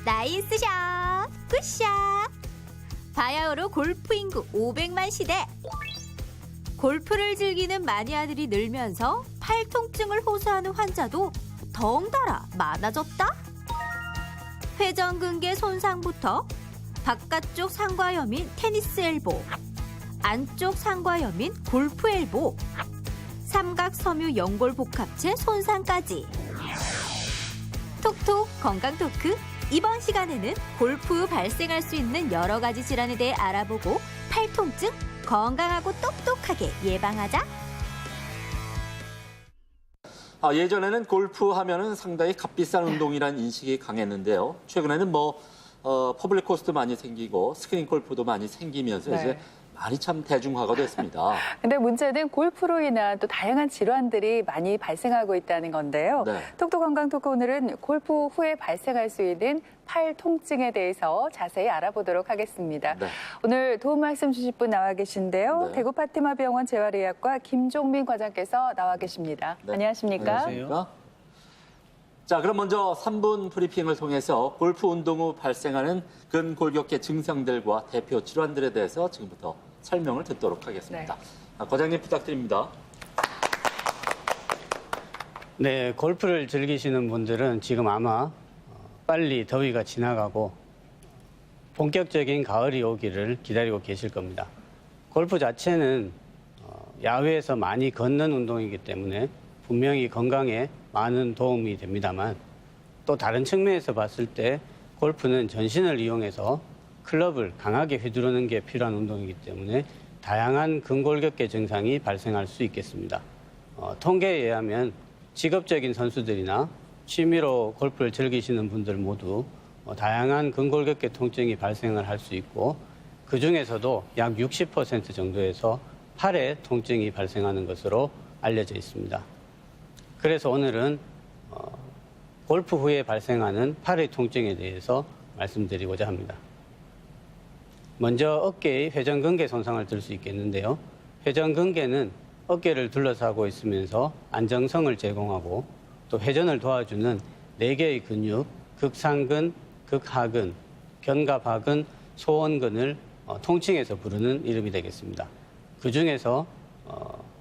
나이스 샷! 굿샷! 바야흐로 골프 인구 500만 시대. 골프를 즐기는 마니아들이 늘면서 팔 통증을 호소하는 환자도 덩달아 많아졌다. 회전근개 손상부터 바깥쪽 상과염인 테니스 엘보, 안쪽 상과염인 골프 엘보, 삼각섬유 연골 복합체 손상까지. 톡톡 건강 토크. 이번 시간에는 골프 후 발생할 수 있는 여러 가지 질환에 대해 알아보고 팔 통증 건강하고 똑똑하게 예방하자. 예전에는 골프 하면은 상당히 값비싼 운동이라는 인식이 강했는데요. 최근에는 퍼블릭 코스도 많이 생기고 스크린 골프도 많이 생기면서 이제 많이 참 대중화가 됐습니다. 근데 문제는 골프로 인한 또 다양한 질환들이 많이 발생하고 있다는 건데요. 네. 톡톡 건강 토크 오늘은 골프 후에 발생할 수 있는 팔 통증에 대해서 자세히 알아보도록 하겠습니다. 네. 오늘 도움 말씀 주실 분 나와 계신데요. 네. 대구 파티마병원 재활의학과 김종민 과장께서 나와 계십니다. 네. 안녕하십니까? 안녕하십니까? 자, 그럼 먼저 3분 브리핑을 통해서 골프 운동 후 발생하는 근골격계 증상들과 대표 질환들에 대해서 지금부터 설명을 듣도록 하겠습니다. 과장님 부탁드립니다. 네, 골프를 즐기시는 분들은 지금 아마 빨리 더위가 지나가고 본격적인 가을이 오기를 기다리고 계실 겁니다. 골프 자체는 야외에서 많이 걷는 운동이기 때문에 분명히 건강에 많은 도움이 됩니다만 또 다른 측면에서 봤을 때 골프는 전신을 이용해서 클럽을 강하게 휘두르는 게 필요한 운동이기 때문에 다양한 근골격계 증상이 발생할 수 있겠습니다. 통계에 의하면 직업적인 선수들이나 취미로 골프를 즐기시는 분들 모두 다양한 근골격계 통증이 발생을 할 수 있고 그중에서도 약 60% 정도에서 팔에 통증이 발생하는 것으로 알려져 있습니다. 그래서 오늘은 골프 후에 발생하는 팔의 통증에 대해서 말씀드리고자 합니다. 먼저 어깨의 회전근개 손상을 들 수 있겠는데요. 회전근개는 어깨를 둘러싸고 있으면서 안정성을 제공하고 또 회전을 도와주는 4개의 근육, 극상근, 극하근, 견갑하근, 소원근을 통칭해서 부르는 이름이 되겠습니다. 그 중에서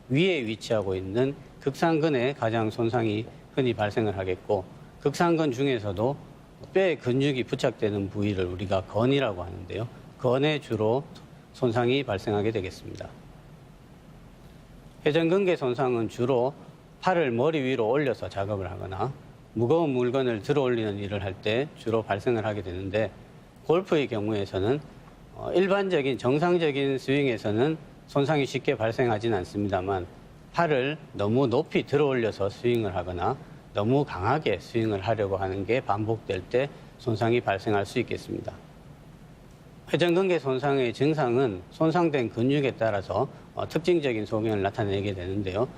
위에 위치하고 있는 극상근에 가장 손상이 흔히 발생을 하겠고 극상근 중에서도 뼈에 근육이 부착되는 부위를 우리가 건이라고 하는데요. 건에 주로 손상이 발생하게 되겠습니다. 회전근개 손상은 주로 팔을 머리 위로 올려서 작업을 하거나 무거운 물건을 들어 올리는 일을 할 때 주로 발생을 하게 되는데 골프의 경우에서는 일반적인 정상적인 스윙에서는 손상이 쉽게 발생하지는 않습니다만 팔을 너무 높이 들어 올려서 스윙을 하거나 너무 강하게 스윙을 하려고 하는 게 반복될 때 손상이 발생할 수 있겠습니다. 회전근개 손상의 증상은 손상된 근육에 따라서 특징적인 소견을 나타내게 되는데요.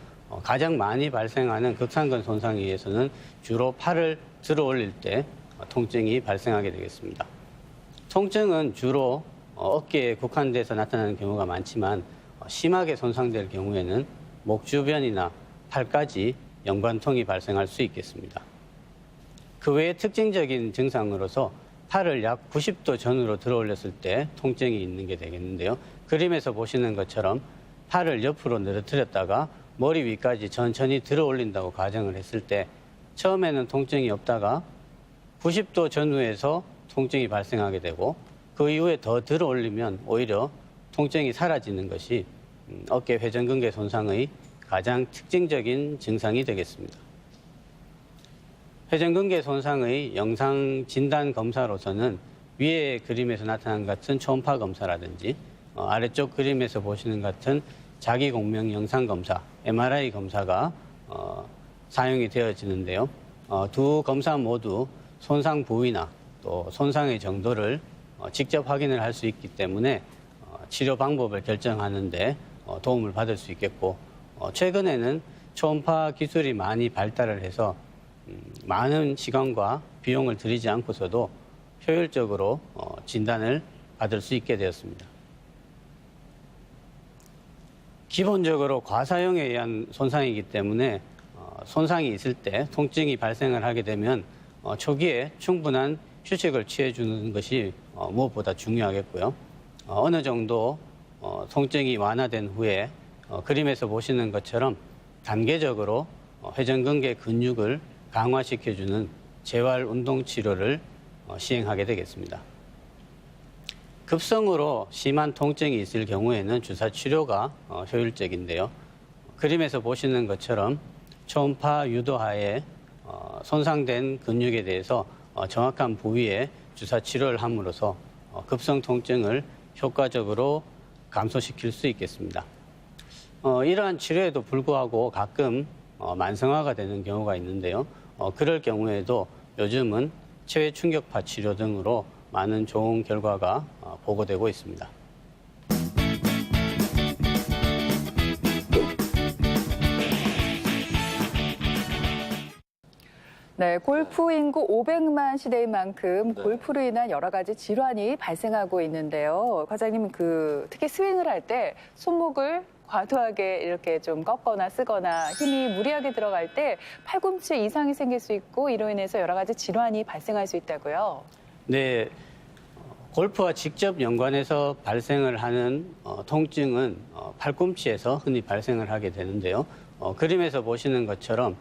가장 많이 발생하는 극상근 손상에 의해서는 주로 팔을 들어 올릴 때 통증이 발생하게 되겠습니다. 통증은 주로 어깨에 국한돼서 나타나는 경우가 많지만 심하게 손상될 경우에는 목 주변이나 팔까지 연관통이 발생할 수 있겠습니다. 그 외에 특징적인 증상으로서 팔을 약 90도 전으로 들어 올렸을 때 통증이 있는 게 되겠는데요. 그림에서 보시는 것처럼 팔을 옆으로 늘어뜨렸다가 머리 위까지 천천히 들어 올린다고 가정을 했을 때 처음에는 통증이 없다가 90도 전후에서 통증이 발생하게 되고 그 이후에 더 들어 올리면 오히려 통증이 사라지는 것이 어깨 회전근개 손상의 가장 특징적인 증상이 되겠습니다. 회전근개 손상의 영상 진단 검사로서는 위의 그림에서 나타난 같은 초음파 검사라든지 아래쪽 그림에서 보시는 같은 자기공명 영상 검사, MRI 검사가 사용이 되어지는데요. 두 검사 모두 손상 부위나 또 손상의 정도를 직접 확인을 할 수 있기 때문에 치료 방법을 결정하는 데 도움을 받을 수 있겠고 최근에는 초음파 기술이 많이 발달을 해서 많은 시간과 비용을 들이지 않고서도 효율적으로 진단을 받을 수 있게 되었습니다. 기본적으로 과사용에 의한 손상이기 때문에 손상이 있을 때 통증이 발생을 하게 되면 초기에 충분한 휴식을 취해주는 것이 무엇보다 중요하겠고요. 어느 정도 통증이 완화된 후에 그림에서 보시는 것처럼 단계적으로 회전근개 근육을 강화시켜주는 재활 운동 치료를 시행하게 되겠습니다. 급성으로 심한 통증이 있을 경우에는 주사 치료가 효율적인데요. 그림에서 보시는 것처럼 초음파 유도하에 손상된 근육에 대해서 정확한 부위에 주사 치료를 함으로써 급성 통증을 효과적으로 감소시킬 수 있겠습니다. 이러한 치료에도 불구하고 가끔 만성화가 되는 경우가 있는데요. 그럴 경우에도 요즘은 체외 충격파 치료 등으로 많은 좋은 결과가 보고되고 있습니다. 네, 골프 인구 500만 시대인 만큼 네. 골프로 인한 여러 가지 질환이 발생하고 있는데요. 과장님, 특히 스윙을 할 때 손목을 과도하게 이렇게 좀 꺾거나 쓰거나 힘이 무리하게 들어갈 때 팔꿈치에 이상이 생길 수 있고 이로 인해서 여러 가지 질환이 발생할 수 있다고요. 네, 골프와 직접 연관해서 발생을 하는 통증은 팔꿈치에서 흔히 발생을 하게 되는데요. 그림에서 보시는 것처럼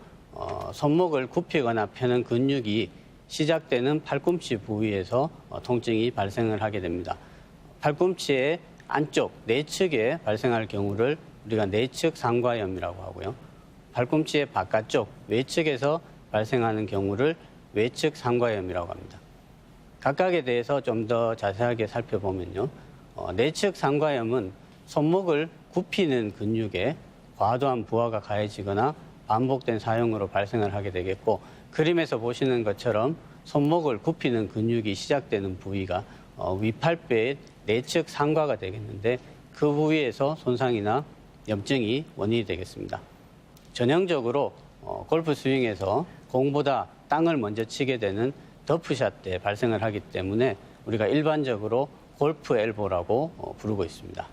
손목을 굽히거나 펴는 근육이 시작되는 팔꿈치 부위에서 통증이 발생을 하게 됩니다. 팔꿈치의 안쪽 내측에 발생할 경우를 우리가 내측 상과염이라고 하고요. 팔꿈치의 바깥쪽 외측에서 발생하는 경우를 외측 상과염이라고 합니다. 각각에 대해서 좀 더 자세하게 살펴보면요. 내측 상과염은 손목을 굽히는 근육에 과도한 부하가 가해지거나 반복된 사용으로 발생을 하게 되겠고, 그림에서 보시는 것처럼 손목을 굽히는 근육이 시작되는 부위가 위팔배의 내측 상과가 되겠는데, 그 부위에서 손상이나 염증이 원인이 되겠습니다. 전형적으로 골프 스윙에서 공보다 땅을 먼저 치게 되는 더프샷 때 발생을 하기 때문에 우리가 일반적으로 골프 엘보라고 부르고 있습니다.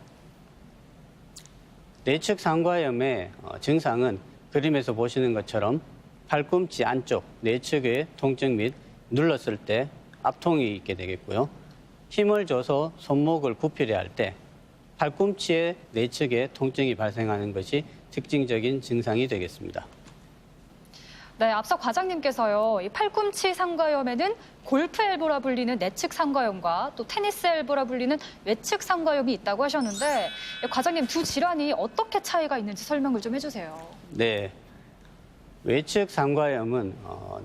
내측 상과염의 증상은 그림에서 보시는 것처럼 팔꿈치 안쪽 내측의 통증 및 눌렀을 때 압통이 있게 되겠고요. 힘을 줘서 손목을 굽히려 할 때 팔꿈치의 내측에 통증이 발생하는 것이 특징적인 증상이 되겠습니다. 네, 앞서 과장님께서요, 이 팔꿈치 상과염에는 골프 엘보라 불리는 내측 상과염과 또 테니스 엘보라 불리는 외측 상과염이 있다고 하셨는데, 과장님 두 질환이 어떻게 차이가 있는지 설명을 좀 해주세요. 네, 외측 상과염은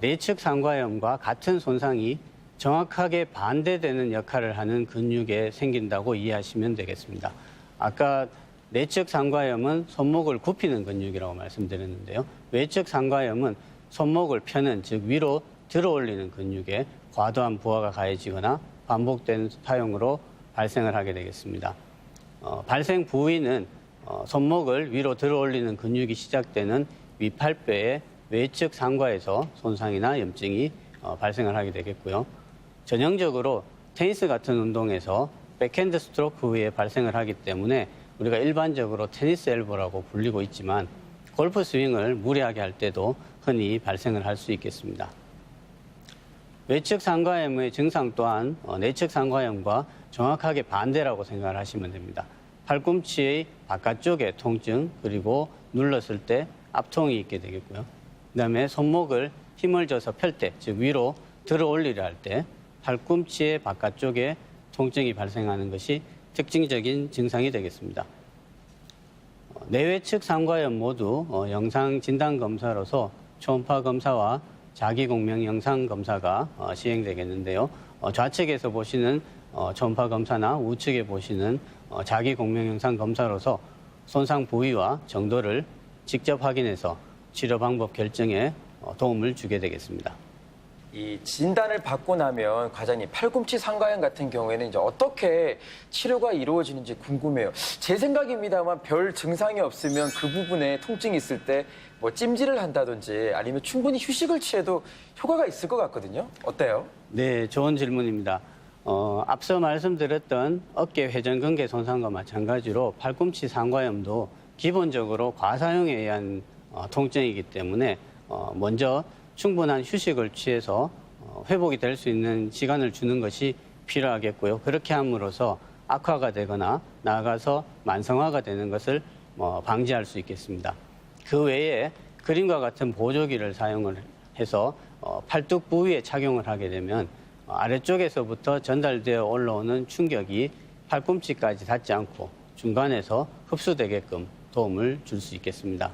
내측 상과염과 같은 손상이 정확하게 반대되는 역할을 하는 근육에 생긴다고 이해하시면 되겠습니다. 아까 내측 상과염은 손목을 굽히는 근육이라고 말씀드렸는데요. 외측 상과염은 손목을 펴는, 즉 위로 들어올리는 근육에 과도한 부하가 가해지거나 반복된 사용으로 발생을 하게 되겠습니다. 발생 부위는 손목을 위로 들어올리는 근육이 시작되는 위팔배의 외측 상과에서 손상이나 염증이 발생을 하게 되겠고요. 전형적으로 테니스 같은 운동에서 백핸드 스트로크 후에 발생을 하기 때문에 우리가 일반적으로 테니스 엘보라고 불리고 있지만, 골프 스윙을 무리하게 할 때도 흔히 발생을 할 수 있겠습니다. 외측 상과염의 증상 또한 내측 상과염과 정확하게 반대라고 생각을 하시면 됩니다. 팔꿈치의 바깥쪽에 통증, 그리고 눌렀을 때 압통이 있게 되겠고요. 그다음에 손목을 힘을 줘서 펼 때, 즉 위로 들어 올리려 할 때 팔꿈치의 바깥쪽에 통증이 발생하는 것이 특징적인 증상이 되겠습니다. 내외측 상과염 모두 영상 진단 검사로서 초음파 검사와 자기 공명 영상 검사가 시행되겠는데요. 좌측에서 보시는 초음파 검사나 우측에 보시는 자기 공명 영상 검사로서 손상 부위와 정도를 직접 확인해서 치료 방법 결정에 도움을 주게 되겠습니다. 이 진단을 받고 나면 과장님, 팔꿈치 상과염 같은 경우에는 이제 어떻게 치료가 이루어지는지 궁금해요. 제 생각입니다만 별 증상이 없으면 그 부분에 통증이 있을 때 뭐 찜질을 한다든지 아니면 충분히 휴식을 취해도 효과가 있을 것 같거든요. 어때요? 네, 좋은 질문입니다. 앞서 말씀드렸던 어깨 회전근개 손상과 마찬가지로 팔꿈치 상과염도 기본적으로 과사용에 의한 통증이기 때문에 먼저 충분한 휴식을 취해서 회복이 될 수 있는 시간을 주는 것이 필요하겠고요. 그렇게 함으로써 악화가 되거나 나아가서 만성화가 되는 것을 방지할 수 있겠습니다. 그 외에 그림과 같은 보조기를 사용을 해서 팔뚝 부위에 착용을 하게 되면 아래쪽에서부터 전달되어 올라오는 충격이 팔꿈치까지 닿지 않고 중간에서 흡수되게끔 도움을 줄 수 있겠습니다.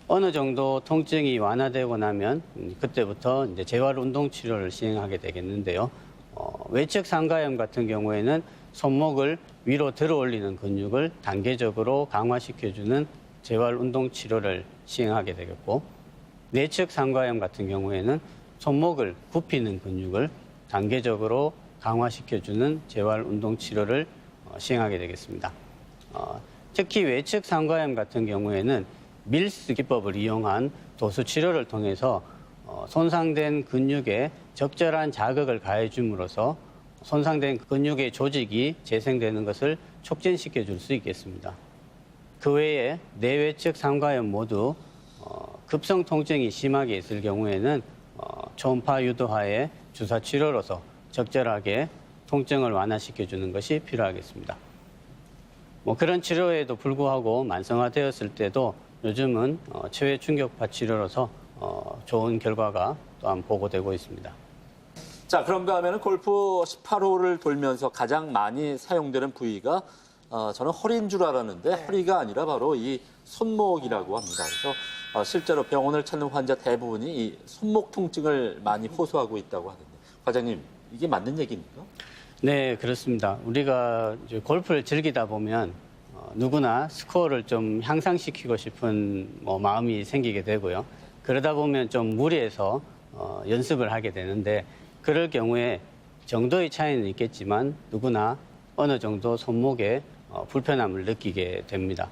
어느 정도 통증이 완화되고 나면 그때부터 이제 재활 운동 치료를 시행하게 되겠는데요. 외측 상가염 같은 경우에는 손목을 위로 들어 올리는 근육을 단계적으로 강화시켜주는 재활 운동 치료를 시행하게 되겠고, 내측 상가염 같은 경우에는 손목을 굽히는 근육을 단계적으로 강화시켜주는 재활 운동 치료를 시행하게 되겠습니다. 특히 외측 상가염 같은 경우에는 밀스 기법을 이용한 도수 치료를 통해서 손상된 근육에 적절한 자극을 가해줌으로써 손상된 근육의 조직이 재생되는 것을 촉진시켜 줄 수 있겠습니다. 그 외에 내외측 상가염 모두 급성 통증이 심하게 있을 경우에는 초음파 유도하에 주사 치료로서 적절하게 통증을 완화시켜 주는 것이 필요하겠습니다. 그런 치료에도 불구하고 만성화되었을 때도 요즘은 체외 충격파 치료로서 좋은 결과가 또한 보고되고 있습니다. 자, 그런가 하면 골프 18홀을 돌면서 가장 많이 사용되는 부위가 저는 허리인 줄 알았는데 허리가 아니라 바로 이 손목이라고 합니다. 그래서 실제로 병원을 찾는 환자 대부분이 이 손목 통증을 많이 호소하고 있다고 하던데, 과장님 이게 맞는 얘기입니까? 네, 그렇습니다. 우리가 이제 골프를 즐기다 보면 누구나 스코어를 좀 향상시키고 싶은 마음이 생기게 되고요. 그러다 보면 좀 무리해서 연습을 하게 되는데, 그럴 경우에 정도의 차이는 있겠지만 누구나 어느 정도 손목에 불편함을 느끼게 됩니다.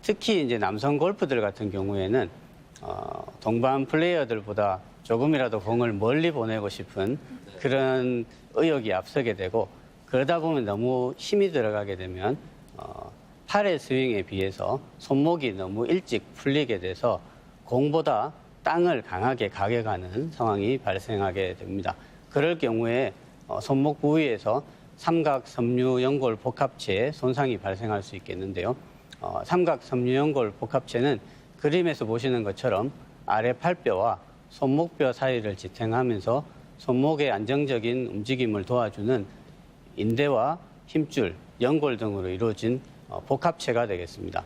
특히 이제 남성 골프들 같은 경우에는 동반 플레이어들보다 조금이라도 공을 멀리 보내고 싶은 그런 의욕이 앞서게 되고, 그러다 보면 너무 힘이 들어가게 되면 팔의 스윙에 비해서 손목이 너무 일찍 풀리게 돼서 공보다 땅을 강하게 가게가는 상황이 발생하게 됩니다. 그럴 경우에 손목 부위에서 삼각 섬유 연골 복합체에 손상이 발생할 수 있겠는데요. 삼각 섬유 연골 복합체는 그림에서 보시는 것처럼 아래 팔뼈와 손목뼈 사이를 지탱하면서 손목의 안정적인 움직임을 도와주는 인대와 힘줄, 연골 등으로 이루어진 복합체가 되겠습니다.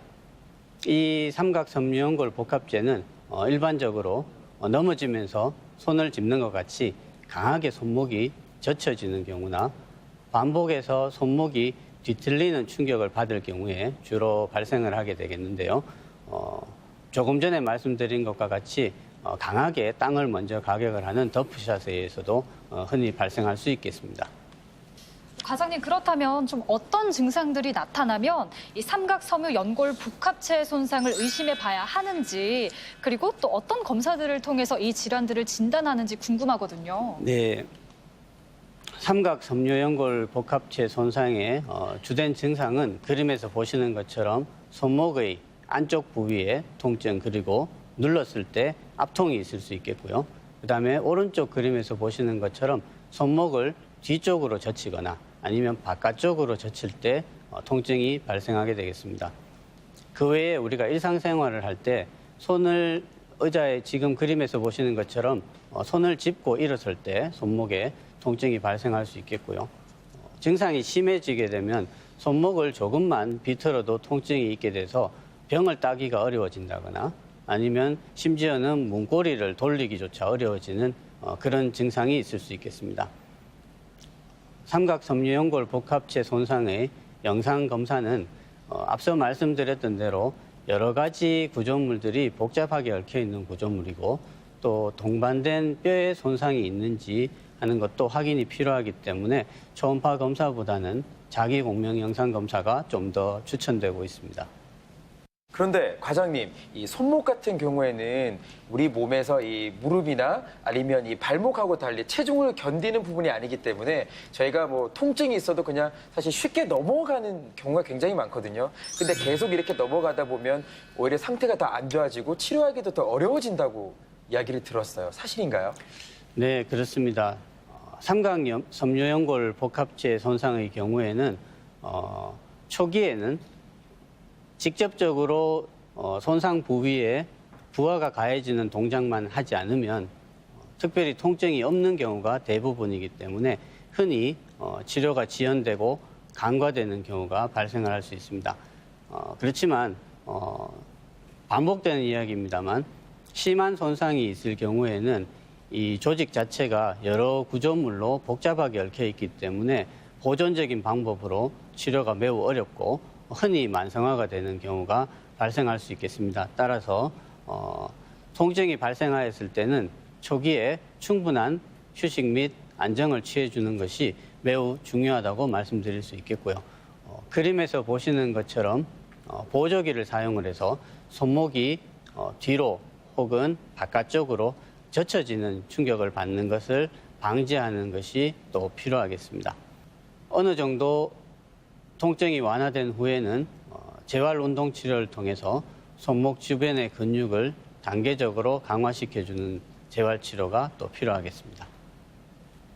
이 삼각 섬유 연골 복합체는 일반적으로 넘어지면서 손을 짚는 것 같이 강하게 손목이 젖혀지는 경우나 반복해서 손목이 뒤틀리는 충격을 받을 경우에 주로 발생을 하게 되겠는데요. 조금 전에 말씀드린 것과 같이 강하게 땅을 먼저 가격을 하는 더프샷에 의해서도 흔히 발생할 수 있겠습니다. 과장님, 그렇다면 좀 어떤 증상들이 나타나면 이 삼각섬유 연골 복합체 손상을 의심해 봐야 하는지, 그리고 또 어떤 검사들을 통해서 이 질환들을 진단하는지 궁금하거든요. 네. 삼각 섬유 연골 복합체 손상의 주된 증상은 그림에서 보시는 것처럼 손목의 안쪽 부위에 통증, 그리고 눌렀을 때 압통이 있을 수 있겠고요. 그다음에 오른쪽 그림에서 보시는 것처럼 손목을 뒤쪽으로 젖히거나 아니면 바깥쪽으로 젖힐 때 통증이 발생하게 되겠습니다. 그 외에 우리가 일상생활을 할 때 손을 의자에 지금 그림에서 보시는 것처럼 손을 짚고 일어설 때 손목에 통증이 발생할 수 있겠고요. 증상이 심해지게 되면 손목을 조금만 비틀어도 통증이 있게 돼서 병을 따기가 어려워진다거나 아니면 심지어는 문고리를 돌리기조차 어려워지는 그런 증상이 있을 수 있겠습니다. 삼각 섬유 연골 복합체 손상의 영상 검사는 앞서 말씀드렸던 대로 여러 가지 구조물들이 복잡하게 얽혀 있는 구조물이고, 또 동반된 뼈에 손상이 있는지 하는 것도 확인이 필요하기 때문에 초음파 검사보다는 자기 공명 영상 검사가 좀 더 추천되고 있습니다. 그런데 과장님, 이 손목 같은 경우에는 우리 몸에서 이 무릎이나 아니면 이 발목하고 달리 체중을 견디는 부분이 아니기 때문에 저희가 뭐 통증이 있어도 그냥 사실 쉽게 넘어가는 경우가 굉장히 많거든요. 근데 계속 이렇게 넘어가다 보면 오히려 상태가 더 안 좋아지고 치료하기도 더 어려워진다고 이야기를 들었어요. 사실인가요? 네, 그렇습니다. 삼각 섬유연골 복합체 손상의 경우에는 초기에는 직접적으로 손상 부위에 부하가 가해지는 동작만 하지 않으면 특별히 통증이 없는 경우가 대부분이기 때문에 흔히 치료가 지연되고 간과되는 경우가 발생을 할 수 있습니다. 그렇지만 반복되는 이야기입니다만 심한 손상이 있을 경우에는 이 조직 자체가 여러 구조물로 복잡하게 얽혀 있기 때문에 보존적인 방법으로 치료가 매우 어렵고 흔히 만성화가 되는 경우가 발생할 수 있겠습니다. 따라서 통증이 발생하였을 때는 초기에 충분한 휴식 및 안정을 취해주는 것이 매우 중요하다고 말씀드릴 수 있겠고요. 그림에서 보시는 것처럼 보조기를 사용을 해서 손목이 뒤로 혹은 바깥쪽으로 젖혀지는 충격을 받는 것을 방지하는 것이 또 필요하겠습니다. 어느 정도 통증이 완화된 후에는 재활 운동 치료를 통해서 손목 주변의 근육을 단계적으로 강화시켜주는 재활 치료가 또 필요하겠습니다.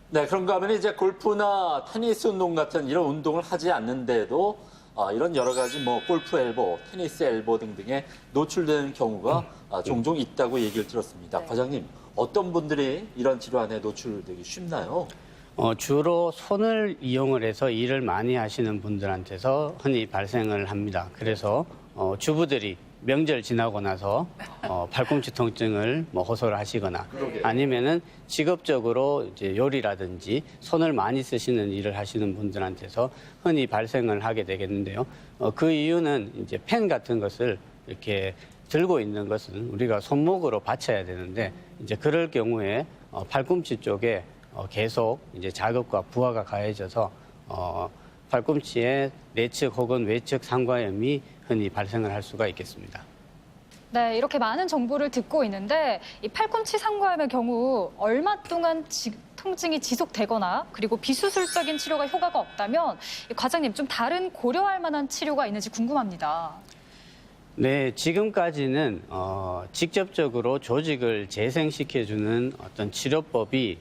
네, 그런가 하면 이제 골프나 테니스 운동 같은 이런 운동을 하지 않는데도 이런 여러 가지 골프 엘보, 테니스 엘보 등등에 노출되는 경우가 종종 있다고 얘기를 들었습니다. 네. 과장님, 어떤 분들이 이런 질환에 노출되기 쉽나요? 주로 손을 이용을 해서 일을 많이 하시는 분들한테서 흔히 발생을 합니다. 그래서 주부들이 명절 지나고 나서 팔꿈치 통증을 호소를 하시거나 아니면은 직업적으로 이제 요리라든지 손을 많이 쓰시는 일을 하시는 분들한테서 흔히 발생을 하게 되겠는데요. 그 이유는 이제 펜 같은 것을 이렇게 들고 있는 것은 우리가 손목으로 받쳐야 되는데 이제 그럴 경우에 팔꿈치 쪽에 계속 이제 자극과 부하가 가해져서 팔꿈치에 내측 혹은 외측 상과염이 흔히 발생을 할 수가 있겠습니다. 네, 이렇게 많은 정보를 듣고 있는데 이 팔꿈치 상과염의 경우 얼마 동안 통증이 지속되거나 그리고 비수술적인 치료가 효과가 없다면 과장님 좀 다른 고려할 만한 치료가 있는지 궁금합니다. 네, 지금까지는 직접적으로 조직을 재생시켜주는 어떤 치료법이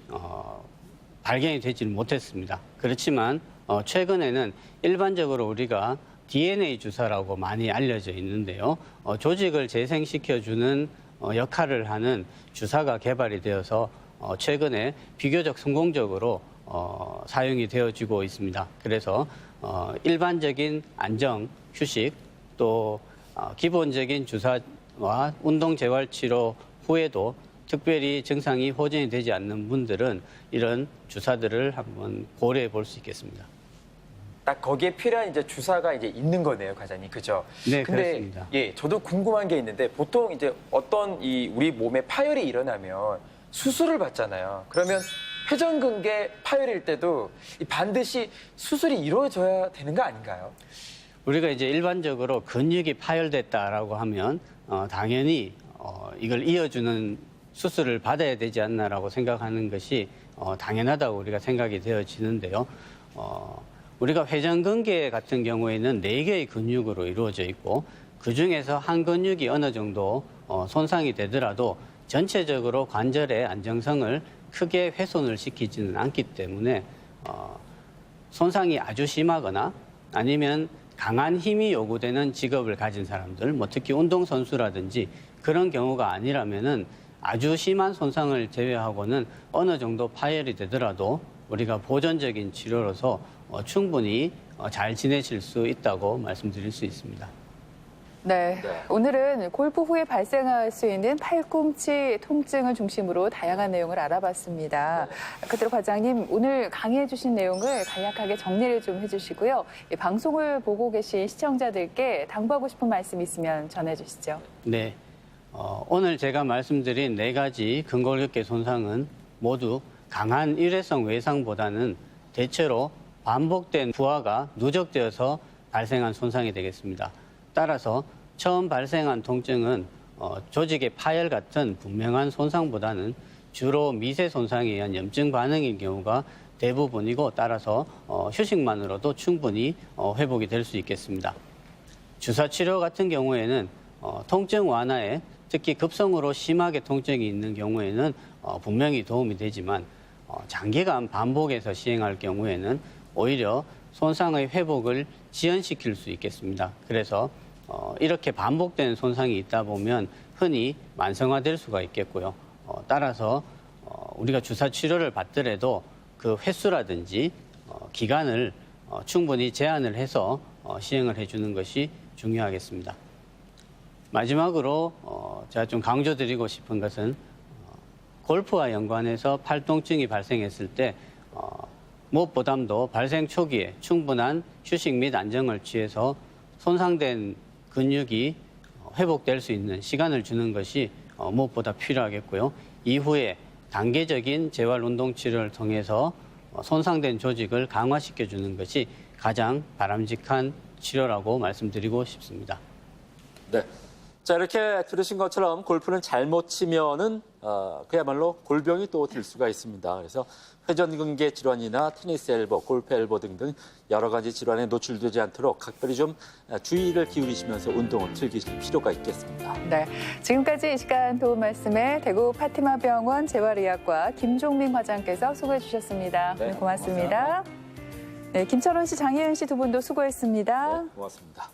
발견이 되지는 못했습니다. 그렇지만 최근에는 일반적으로 우리가 DNA 주사라고 많이 알려져 있는데요. 조직을 재생시켜주는 역할을 하는 주사가 개발이 되어서 최근에 비교적 성공적으로 사용이 되어지고 있습니다. 그래서 일반적인 안정, 휴식, 또 기본적인 주사와 운동 재활 치료 후에도 특별히 증상이 호전이 되지 않는 분들은 이런 주사들을 한번 고려해 볼 수 있겠습니다. 딱 거기에 필요한 이제 주사가 이제 있는 거네요, 과장님. 그죠? 네, 근데 그렇습니다. 예, 저도 궁금한 게 있는데 보통 이제 어떤 우리 몸에 파열이 일어나면 수술을 받잖아요. 그러면 회전근개 파열일 때도 반드시 수술이 이루어져야 되는 거 아닌가요? 우리가 이제 일반적으로 근육이 파열됐다라고 하면 당연히 이걸 이어주는 수술을 받아야 되지 않나라고 생각하는 것이 당연하다고 우리가 생각이 되어지는데요. 우리가 회전근개 같은 경우에는 4개의 근육으로 이루어져 있고 그중에서 한 근육이 어느 정도 손상이 되더라도 전체적으로 관절의 안정성을 크게 훼손을 시키지는 않기 때문에 손상이 아주 심하거나 아니면 강한 힘이 요구되는 직업을 가진 사람들, 특히 운동선수라든지 그런 경우가 아니라면은 아주 심한 손상을 제외하고는 어느 정도 파열이 되더라도 우리가 보존적인 치료로서 충분히 잘 지내실 수 있다고 말씀드릴 수 있습니다. 네, 오늘은 골프 후에 발생할 수 있는 팔꿈치 통증을 중심으로 다양한 내용을 알아봤습니다. 그대로 과장님, 오늘 강의해 주신 내용을 간략하게 정리를 좀 해주시고요. 이 방송을 보고 계신 시청자들께 당부하고 싶은 말씀 있으면 전해주시죠. 네, 오늘 제가 말씀드린 4가지 근골격계 손상은 모두 강한 일회성 외상보다는 대체로 반복된 부하가 누적되어서 발생한 손상이 되겠습니다. 따라서 처음 발생한 통증은 조직의 파열 같은 분명한 손상보다는 주로 미세 손상에 의한 염증 반응인 경우가 대부분이고 따라서 휴식만으로도 충분히 회복이 될 수 있겠습니다. 주사 치료 같은 경우에는 통증 완화에 특히 급성으로 심하게 통증이 있는 경우에는 분명히 도움이 되지만 장기간 반복해서 시행할 경우에는 오히려 손상의 회복을 지연시킬 수 있겠습니다. 그래서 이렇게 반복된 손상이 있다 보면 흔히 만성화될 수가 있겠고요. 따라서 우리가 주사 치료를 받더라도 그 횟수라든지 기간을 충분히 제한을 해서 시행을 해주는 것이 중요하겠습니다. 마지막으로 제가 좀 강조드리고 싶은 것은 골프와 연관해서 팔통증이 발생했을 때 무엇보다도 발생 초기에 충분한 휴식 및 안정을 취해서 손상된 근육이 회복될 수 있는 시간을 주는 것이 무엇보다 필요하겠고요. 이후에 단계적인 재활 운동 치료를 통해서 손상된 조직을 강화시켜 주는 것이 가장 바람직한 치료라고 말씀드리고 싶습니다. 네. 자, 이렇게 들으신 것처럼 골프는 잘못 치면은 그야말로 골병이 또 될 수가 있습니다. 그래서 회전근개 질환이나 테니스 엘보, 골프 엘보 등등 여러 가지 질환에 노출되지 않도록 각별히 좀 주의를 기울이시면서 운동을 즐기실 필요가 있겠습니다. 네, 지금까지 이 시간 도움 말씀에 대구 파티마병원 재활의학과 김종민 과장께서 수고해 주셨습니다. 네, 고맙습니다. 네, 김철원 씨, 장혜은 씨 두 분도 수고했습니다. 네, 고맙습니다.